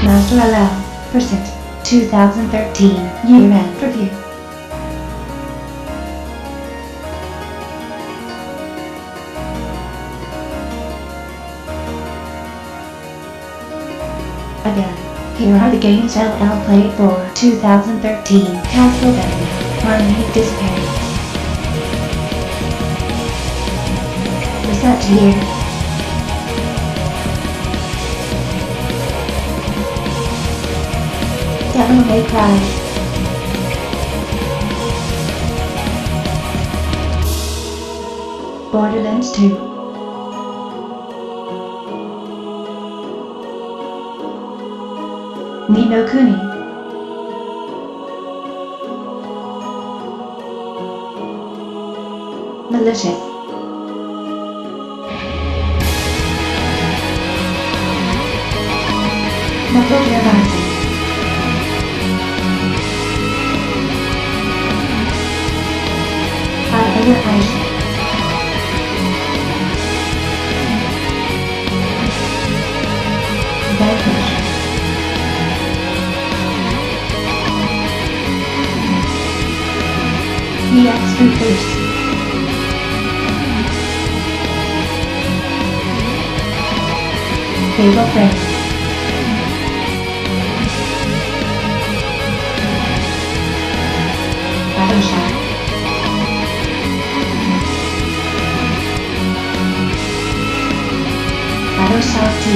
MasterLL Percent 2013 Year-End Review. Again, here are the games LL played for 2013. Castlevania, Harmony of Despair. Reset year. Devil May Cry. Borderlands 2. Ni no Kuni. Malicious. Metal Gear Rising. Fire Ice. Vanquish. EX Reverse. Fatal Frame. Battleshock. Battleshock 2.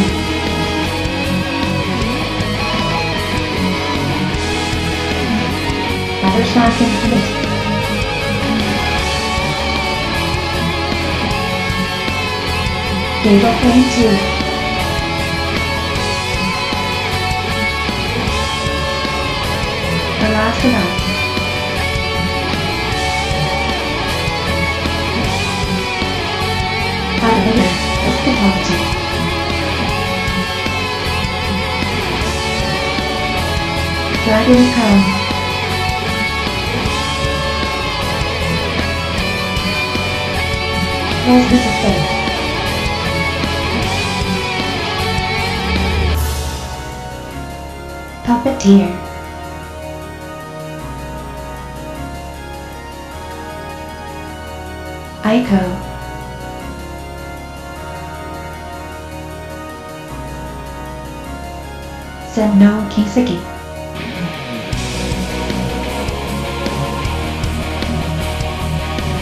Battleshock Infinite. Fatal Frame 2. The Last of Us. Hallelujah, Eschatology. Dragon Come. Restless of Fate. Puppeteer. Aiko. Senno Kiseki.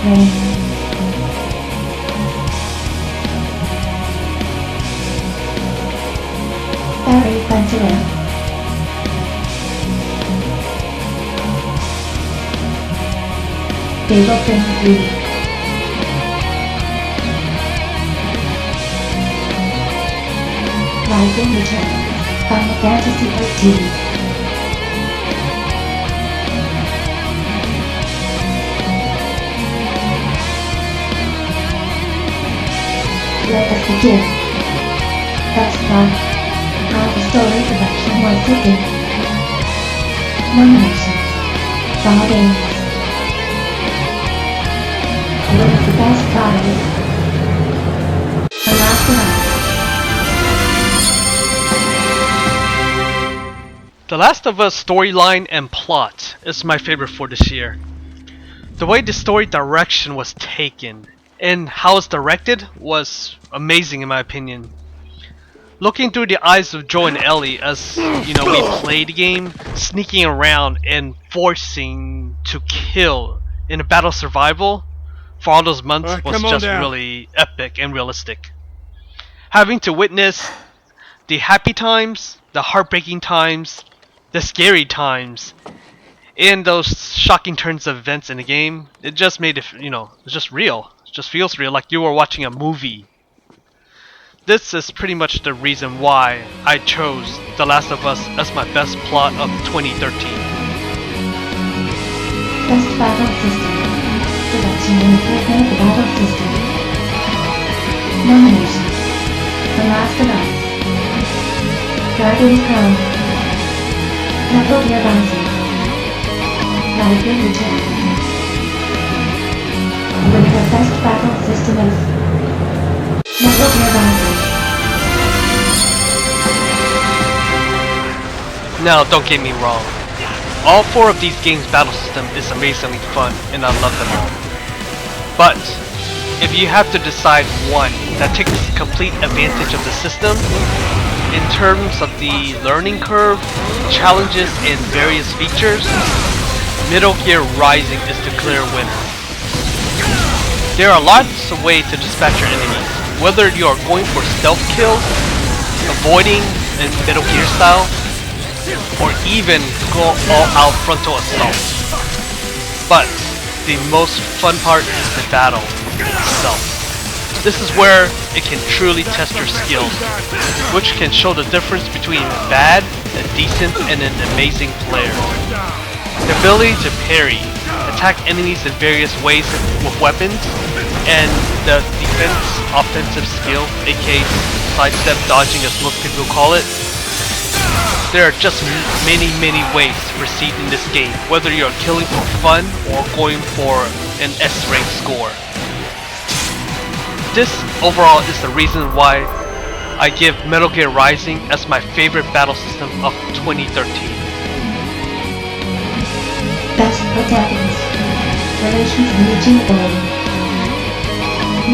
Rain. Very Fantasy. Fatal Frame 3. Rising Return. Final Fantasy 13. Let us begin. Best Part. How the story production was taken. Nominations. Saw Games. What is the best product? The Last of Us. The Last of Us storyline and plot is my favorite for this year. The way the story direction was taken and how it's directed was amazing in my opinion. Looking through the eyes of Joe and Ellie as, we play the game, sneaking around and forcing to kill in a battle survival for all those months was just really epic and realistic. Having to witness the happy times, the heartbreaking times, the scary times, and those shocking turns of events in the game, it just made it, it's just real. It just feels real, like you were watching a movie. This is pretty much the reason why I chose The Last of Us as my best plot of 2013. Best Battle System. Direction and improvement of the battle system. Nominations. The Last of Us. Dragon's Crown. Metal Gear Rising. Rising Return. With the best battle system is Metal Gear Rising. Now, don't get me wrong. All four of these games' battle system is amazingly fun, and I love them all. But if you have to decide one that takes complete advantage of the system, in terms of the learning curve, challenges, and various features, Metal Gear Rising is the clear winner. There are lots of ways to dispatch your enemies, whether you are going for stealth kills, avoiding in Metal Gear style, or even go all out frontal assault. But the most fun part is the battle itself. This is where it can truly test your skills, which can show the difference between bad, a decent, and an amazing player. The ability to parry, attack enemies in various ways with weapons, and the defense offensive skill, aka sidestep dodging as most people call it. There are just many ways to proceed in this game, whether you're killing for fun or going for an S-rank score. This overall is the reason why I give Metal Gear Rising as my favorite battle system of 2013. Best protagonist. Relations reaching goal.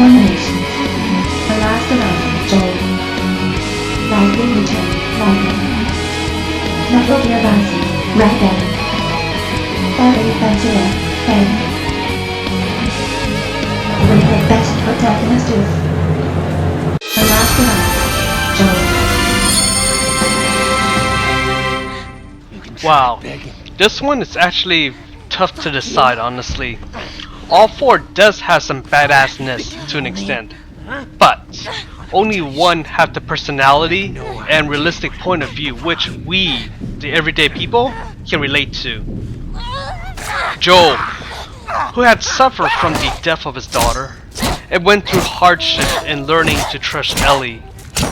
Nominations. The Last of Us, Joel. Lively Return, Lively. Metal Gear Rising, Raiden. Battery Frontier, Ben. With the best protagonist is The Last of Us, Joel. Wow, this one is actually tough to decide, honestly. All four does have some badassness to an extent, but only one have the personality and realistic point of view which we, the everyday people, can relate to. Joel, who had suffered from the death of his daughter and went through hardship in learning to trust Ellie,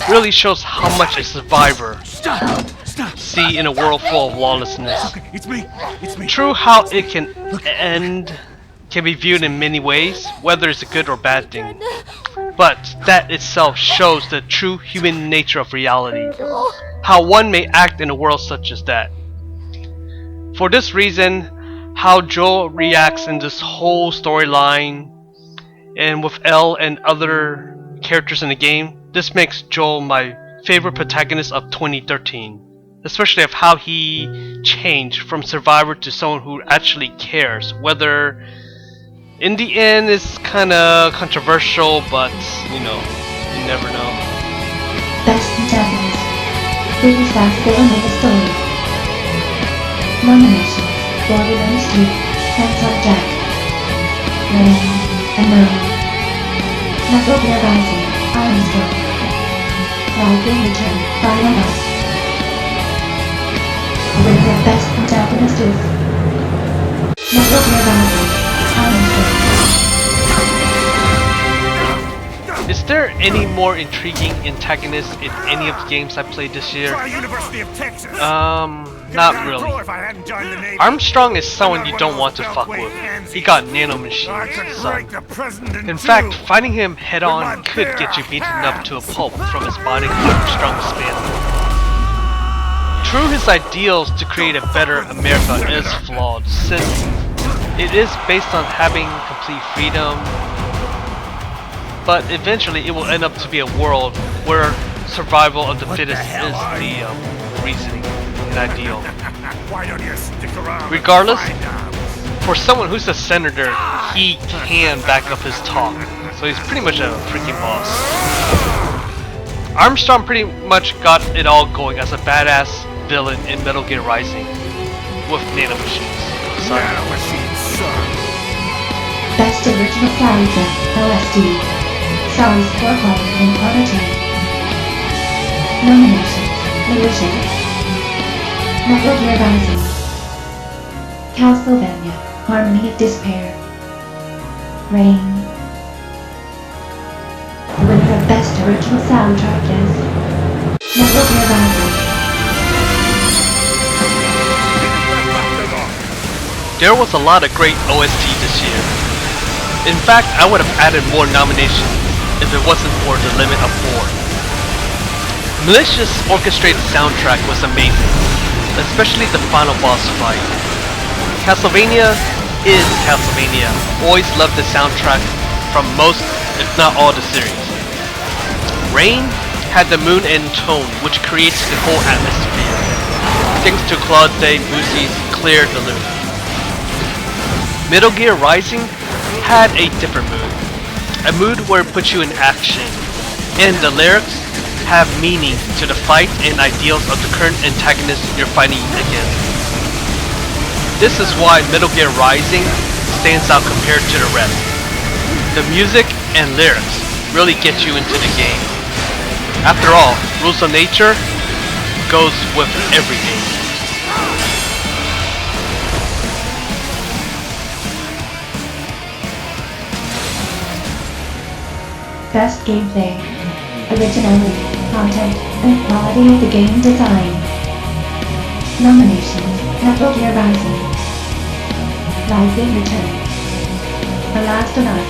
really shows how much a survivor see in a world full of lawlessness. True, how it can end can be viewed in many ways, whether it's a good or bad thing. But that itself shows the true human nature of reality, how one may act in a world such as that. For this reason, how Joel reacts in this whole storyline, and with Elle and other characters in the game, this makes Joel my favorite protagonist of 2013. Especially of how he changed from survivor to someone who actually cares, whether in the end it's kinda controversial, but you know, you never know. Best protagonist. Biggest last villain of the story. Nominations. Borderlands 2, Handsome Jack. Rain, Unknown. Metal Gear Rising, Armstrong. Lively Return, Final Boss. With the best protagonist is Metal Gear Rising, Armstrong. Is there any more intriguing antagonists in any of the games I played this year? Not really. Armstrong is someone you don't want to fuck with. He got nanomachines, son. In fact, fighting him head on could get you beaten up to a pulp from his body Armstrong spin. True, his ideals to create a better America is flawed, since it is based on having complete freedom, but eventually it will end up to be a world where survival of the fittest is the reasoning and ideal. Regardless, for someone who's a senator, he can back up his talk, so he's pretty much a freaking boss. Armstrong pretty much got it all going as a badass villain in Metal Gear Rising with nanomachines. Best original soundtrack, OST. Songs for Home and Prototype. Nominations. Militia. Metal Gear Rising. Castlevania, Harmony of Despair. Rain. With the best original soundtrack is Metal Gear Rising. There was a lot of great OST this year. In fact, I would have added more nominations if it wasn't for the limit of 4. Malicious orchestrated soundtrack was amazing. especially the final boss fight. Castlevania is Castlevania. Always loved the soundtrack from most, if not all, the series. Rain had the moon and tone, which creates the whole atmosphere. Thanks to Claude Debussy's Clear the Loop. Metal Gear Rising had a different mood. A mood where it puts you in action, and the lyrics have meaning to the fight and ideals of the current antagonist you're fighting against. This is why Metal Gear Rising stands out compared to the rest. The music and lyrics really get you into the game. After all, Rules of Nature goes with every game. Best gameplay, originality, content, and quality of the game design. Nominations: Metal Gear Rising, Rising Return, The Last of Us,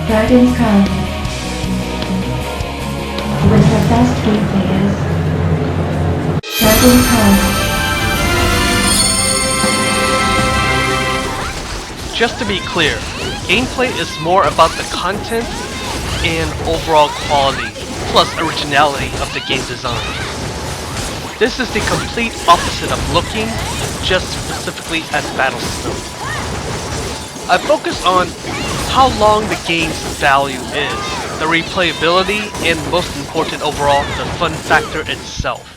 Dragon's Crown. The winner of Best Gameplay is Dragon's Crown. Just to be clear, gameplay is more about the content and overall quality, plus originality of the game design. This is the complete opposite of looking just specifically at battle system. I focus on how long the game's value is, the replayability, and most important overall, the fun factor itself.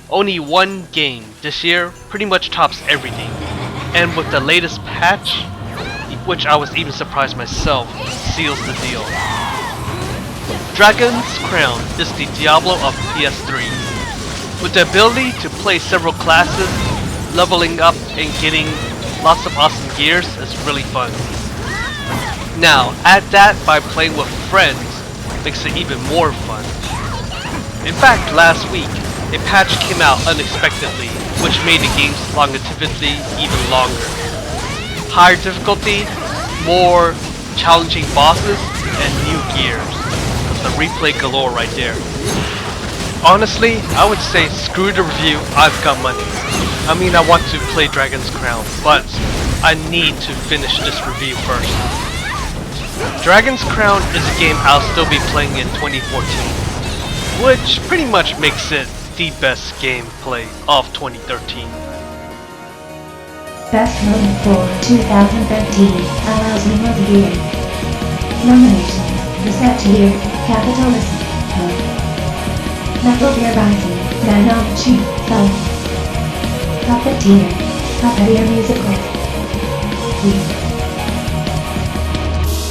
Only one game this year pretty much tops everything, and with the latest patch, which I was even surprised myself, seals the deal. Dragon's Crown is the Diablo of PS3. With the ability to play several classes, leveling up and getting lots of awesome gears is really fun. Now, add that by playing with friends makes it even more fun. In fact, last week, a patch came out unexpectedly, which made the game's longevity even longer. Higher difficulty, more challenging bosses, and new gears. The replay galore right there. Honestly, I would say screw the review, I've got money. I mean, I want to play Dragon's Crown, but I need to finish this review first. Dragon's Crown is a game I'll still be playing in 2014, which pretty much makes it the best gameplay of 2013. Best Moment for 2013 allows me reviewing. Nominations: Reset Year, Capitalism, Metal Gear Rising, Man on Chief, Self, Puppeteer, Puppeteer Musical, Queen.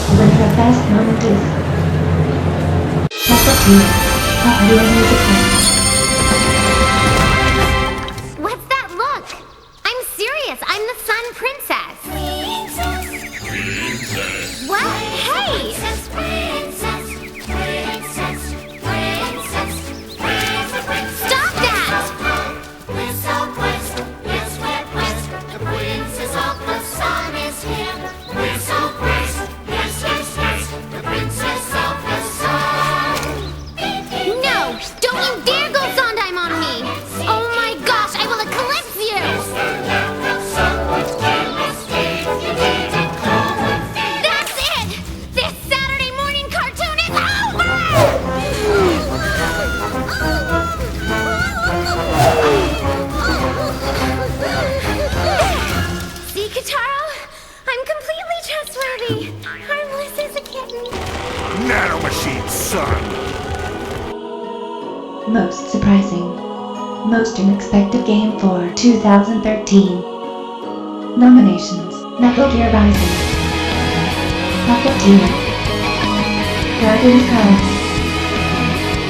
The winner of Best Moment is Puppeteer, Puppeteer Musical. What's that look? I'm serious. I'm the Sun Princess. What? Hey! Stop that! No! Don't you dare go Sondheim on me! Oh my gosh, I will eclipse you! That's it! This Saturday morning cartoon is over! See, Kataro? I'm completely trustworthy. Harmless as a kitten. Nanomachine, son! Most surprising, most unexpected game for 2013. Nominations: Metal Gear Rising, Puppeteer, Dragon's Crown,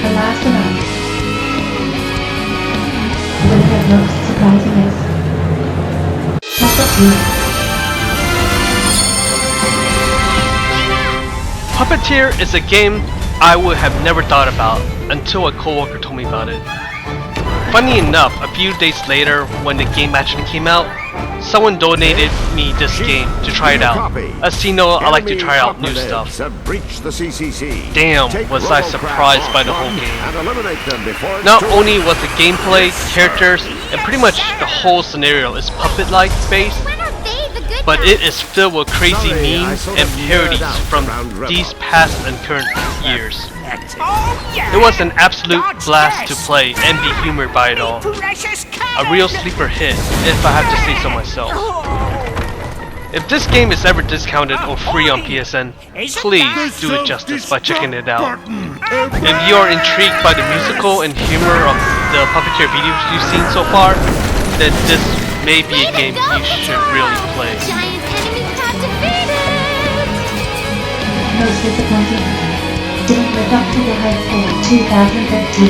The Last of Us. The winner of most surprising is Puppeteer. Puppeteer is a game I would have never thought about until a coworker told me about it. Funny enough, a few days later, when the game actually came out, someone donated me this game to try it out. As you know, I like to try out new stuff. Damn, was I surprised by the whole game. Not only was the gameplay, characters, and pretty much the whole scenario is puppet-like based, but it is filled with crazy memes and parodies from these past and current years. It was an absolute blast to play and be humored by it all. A real sleeper hit, if I have to say so myself. If this game is ever discounted or free on PSN, please do it justice by checking it out. If you are intrigued by the musical and humor of the puppeteer videos you've seen so far, then this may be a game you should really play. Most disappointing. Didn't live up to the hype for 2015.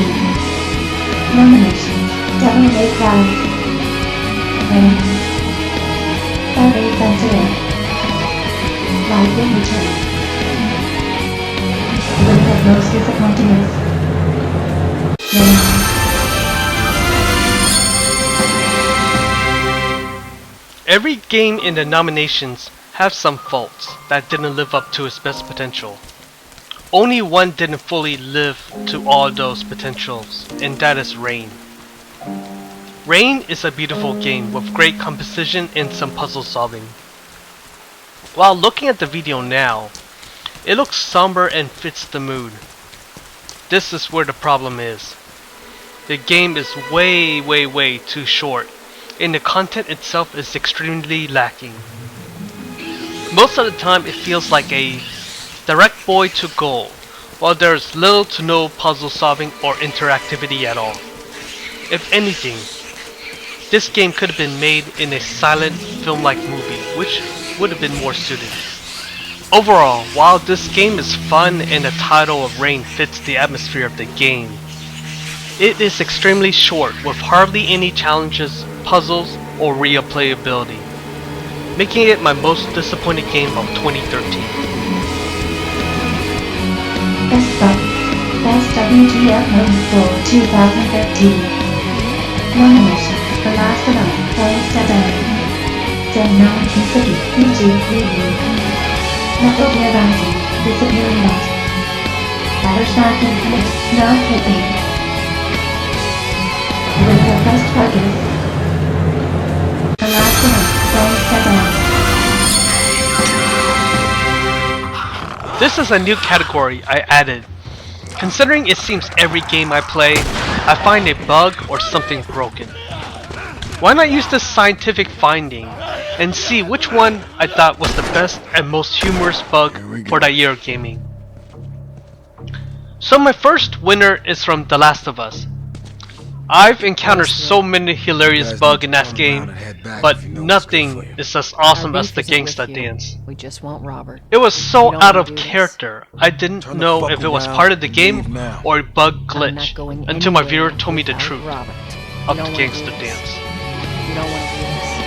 Nominations: Devil May Cry, Rain, MasterLL, Live in Return. The winner of most disappointing is Rain. Every game in the nominations have some faults that didn't live up to its best potential. Only one didn't fully live to all those potentials, and that is Rain. Rain is a beautiful game with great composition and some puzzle solving. While looking at the video now, it looks somber and fits the mood. This is where the problem is. The game is way too short, and the content itself is extremely lacking. Most of the time it feels like a direct boy to goal, while there is little to no puzzle solving or interactivity at all. If anything, this game could have been made in a silent film-like movie, which would have been more suited. Overall, while this game is fun and the title of Rain fits the atmosphere of the game, it is extremely short with hardly any challenges, puzzles, or real playability, making it my most disappointed game of 2013. Best WGF Moment for 2013. Nomination: MasterLL, Then 19 City, PG Review. Metal Gear Rising, Disappearing Lost. Battlestar Infinite, No Clipping. The winner of Best Target is This is a new category I added. Considering it seems every game I play, I find a bug or something broken. Why not use this scientific finding and see which one I thought was the best and most humorous bug for that year of gaming. So my first winner is from The Last of Us. I've encountered so many hilarious bugs in that game, but nothing is as awesome as the gangsta dance. We just want Robert. It was so out of character, I didn't know if it was part of the game or a bug glitch until my viewer told me the truth of the gangsta dance. You don't want to do this.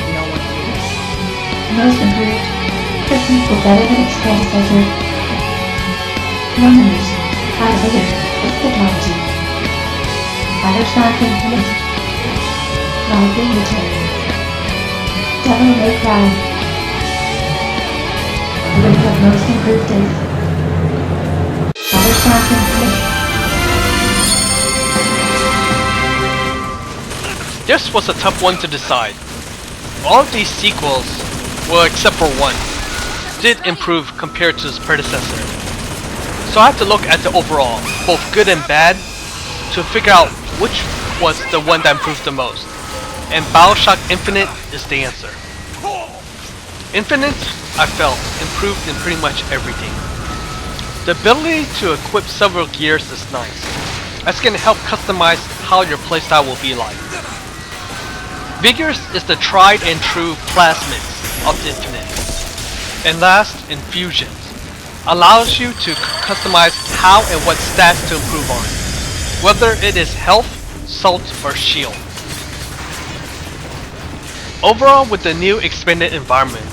You don't want to do this. Most improved. The sequel better than its predecessor. Nomination: Hallelujah, Eschatology. Battlestar Infinite. Live in Return. Devil May Cry. The winner of most improved is Battlestar Infinite. This was a tough one to decide. All of these sequels, well except for one, did improve compared to its predecessor. So I have to look at the overall, both good and bad, to figure out which was the one that improved the most. And BioShock Infinite is the answer. Infinite, I felt, improved in pretty much everything. The ability to equip several gears is nice. That's going to help customize how your playstyle will be like. Vigorous is the tried and true plasmids of Infinite. And last, Infusions allows you to customize how and what stats to improve on, whether it is health, salt, or shield. Overall, with the new expanded environment,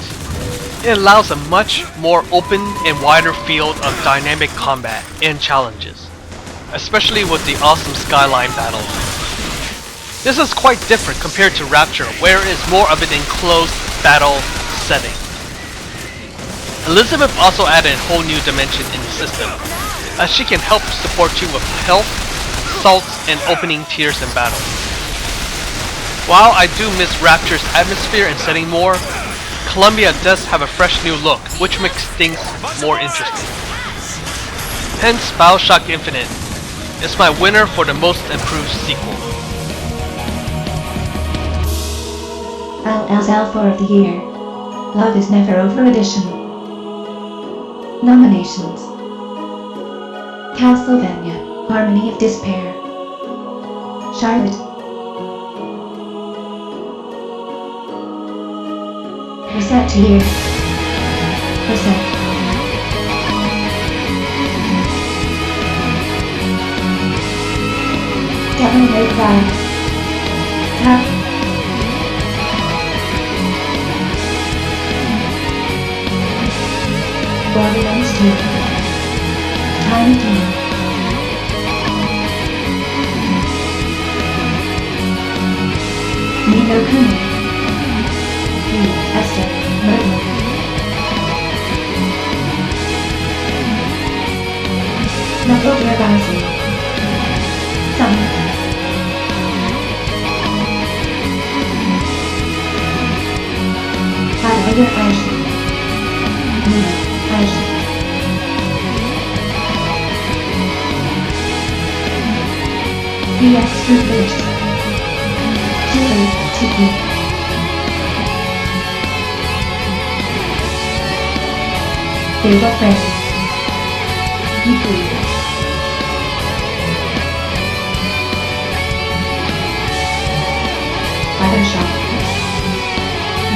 it allows a much more open and wider field of dynamic combat and challenges, especially with the awesome skyline battles. This is quite different compared to Rapture, where it is more of an enclosed battle setting. Elizabeth also added a whole new dimension in the system, as she can help support you with health, salts, and opening tiers in battle. While I do miss Rapture's atmosphere and setting more, Columbia does have a fresh new look, which makes things more interesting. Hence, BioShock Infinite is my winner for the most improved sequel. MasterLL of the Year. Love is Never Over Edition. Nominations: Castlevania, Harmony of Despair. Charlotte. Reset Year. Reset. Devil May Cry. Tap. Borderlands 2. Tiny Tina. Ni no Kuni. Esther. Murder. Knuckle Gear Rising. Summon. Fire Ashen. Nina. Ashen. VX Reverse. Julie, TP. Fatal Frame. Yuku. Bioshock.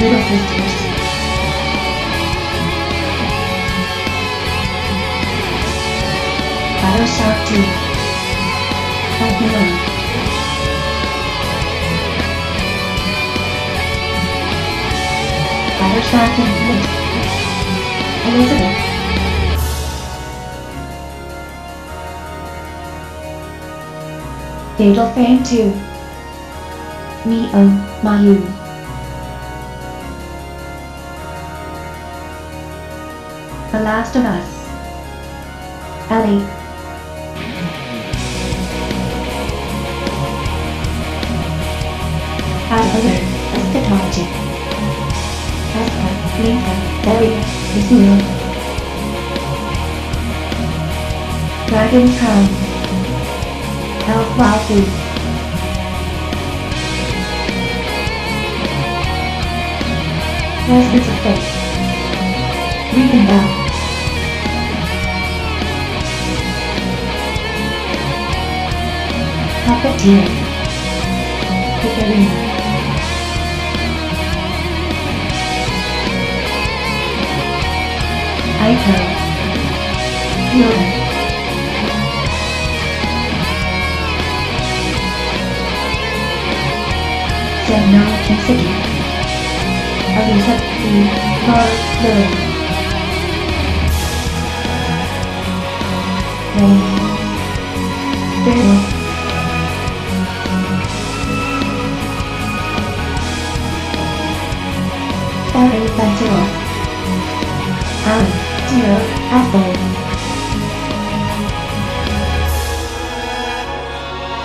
Little Sisters. BioShock 2. Babylon. BioShock Infinite. Elizabeth. Fatal Frame 2. Mio, Mayu. The Last of Us. Ellie. Adler, Eschatology. Eska, Linka, Berry, Israel. Dragon's Crown. Elf Waifu. Residence of Fate. Regan Bell. Puppeteer. Picarina. Aiko. Yoda. Senno Kiseki. Alisa E. Lily. Rain. Farewell. Barry Bantuo. Alan. Zero. Apple.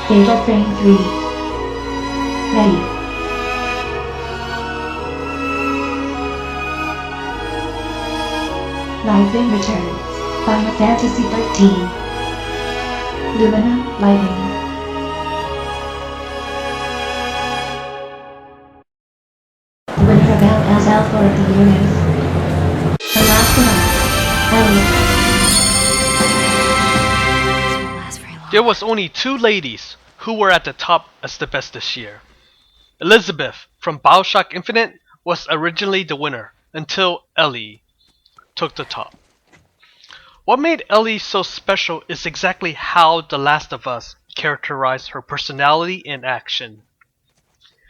Fatal Frame 3. Ready. Lightning Returns. Final Fantasy 13. Lumina, Lightning. The winner of MasterLL of the Year is The Last of Us. Ellie. There was only two ladies who were at the top as the best this year. Elizabeth from BioShock Infinite was originally the winner until Ellie took the top. What made Ellie so special is exactly how The Last of Us characterized her personality and action.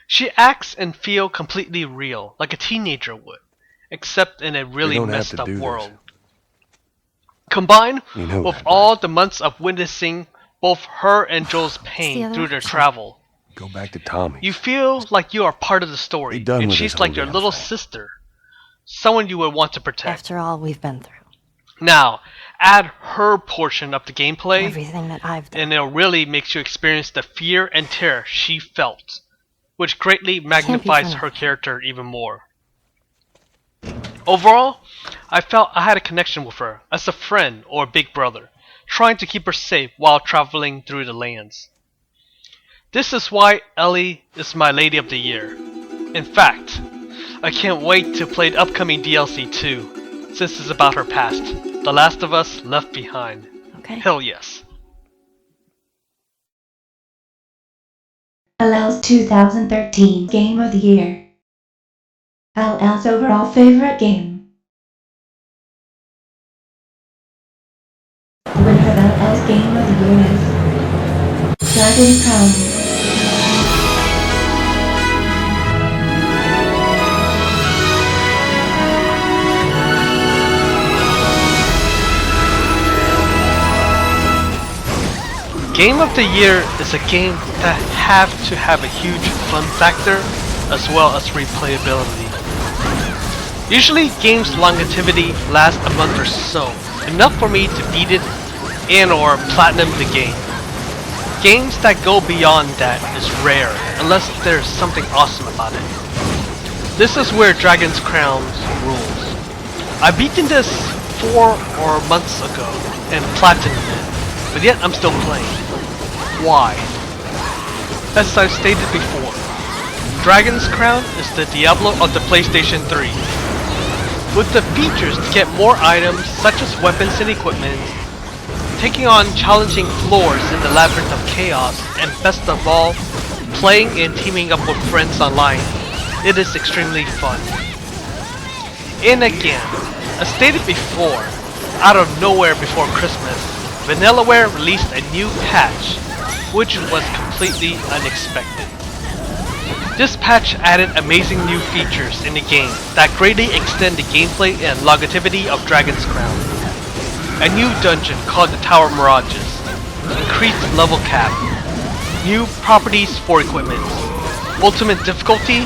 She acts and feels completely real, like a teenager would, except in a really messed up world. Combined with all the months of witnessing both her and Joel's pain through their travel, Go back to Tommy. You feel like you are part of the story, Be done and with she's this like your whole little damn thing. sister, someone you would want to protect. After all we've been through, Now, add her portion of the gameplay, everything that I've done. and it really makes you experience the fear and terror she felt, which greatly magnifies funny. her character even more. Overall, I felt I had a connection with her as a friend or big brother, trying to keep her safe while traveling through the lands. This is why Ellie is my Lady of the Year. In fact, I can't wait to play the upcoming DLC too, since it's about her past. The Last of Us Left Behind. Okay. Hell yes. LL's 2013 Game of the Year. LL's overall favorite game. The winner of LL's Game of the Year is Dragon Crown. Game of the Year is a game that have to have a huge fun factor as well as replayability. Usually games longevity lasts a month or so, enough for me to beat it and or platinum the game. Games that go beyond that is rare unless there's something awesome about it. This is where Dragon's Crown rules. I beaten this 4 months ago and platinumed it, but yet I'm still playing. Why? As I've stated before, Dragon's Crown is the Diablo of the PlayStation 3. With the features to get more items such as weapons and equipment, taking on challenging floors in the Labyrinth of Chaos, and best of all, playing and teaming up with friends online, it is extremely fun. And again, as stated before, out of nowhere before Christmas, Vanillaware released a new patch, which was completely unexpected. This patch added amazing new features in the game that greatly extend the gameplay and longevity of Dragon's Crown. A new dungeon called the Tower Mirages, increased level cap, new properties for equipment, ultimate difficulty,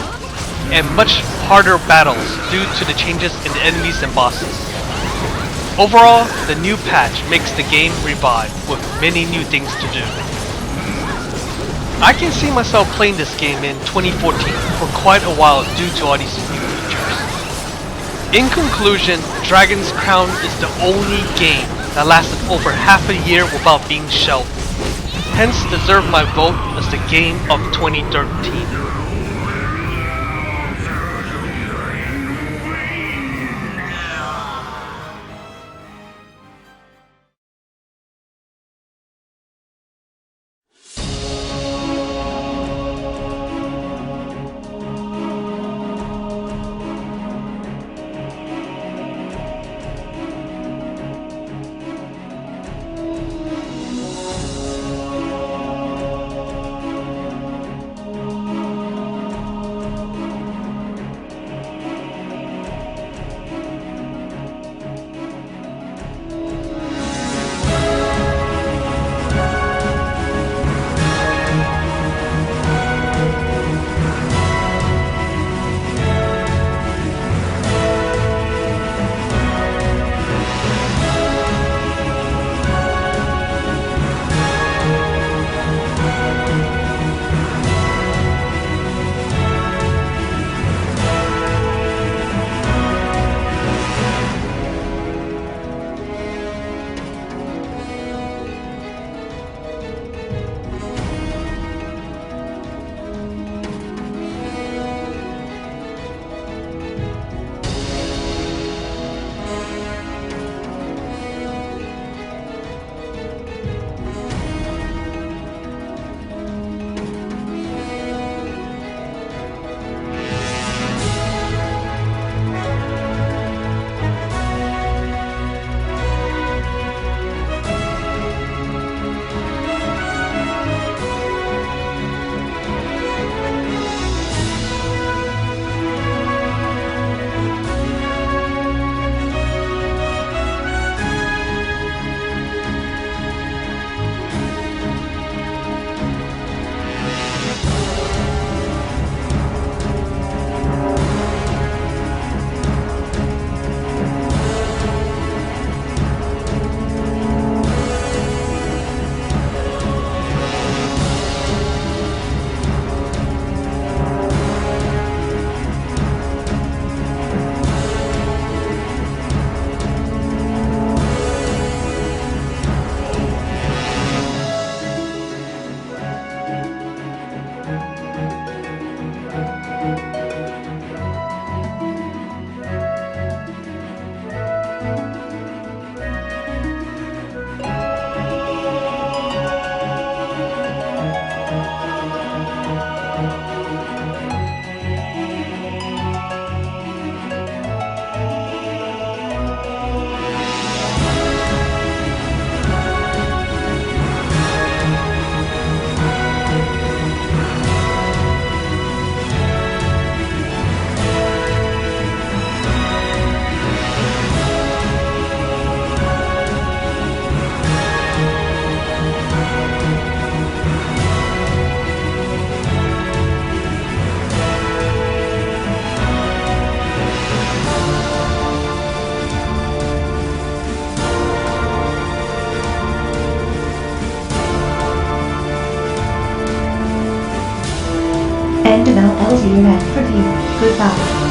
and much harder battles due to the changes in the enemies and bosses. Overall, the new patch makes the game revive with many new things to do. I can see myself playing this game in 2014 for quite a while due to all these new features. In conclusion, Dragon's Crown is the only game that lasted over half a year without being shelved, hence deserve my vote as the game of 2013. MasterLL here and for you. Goodbye.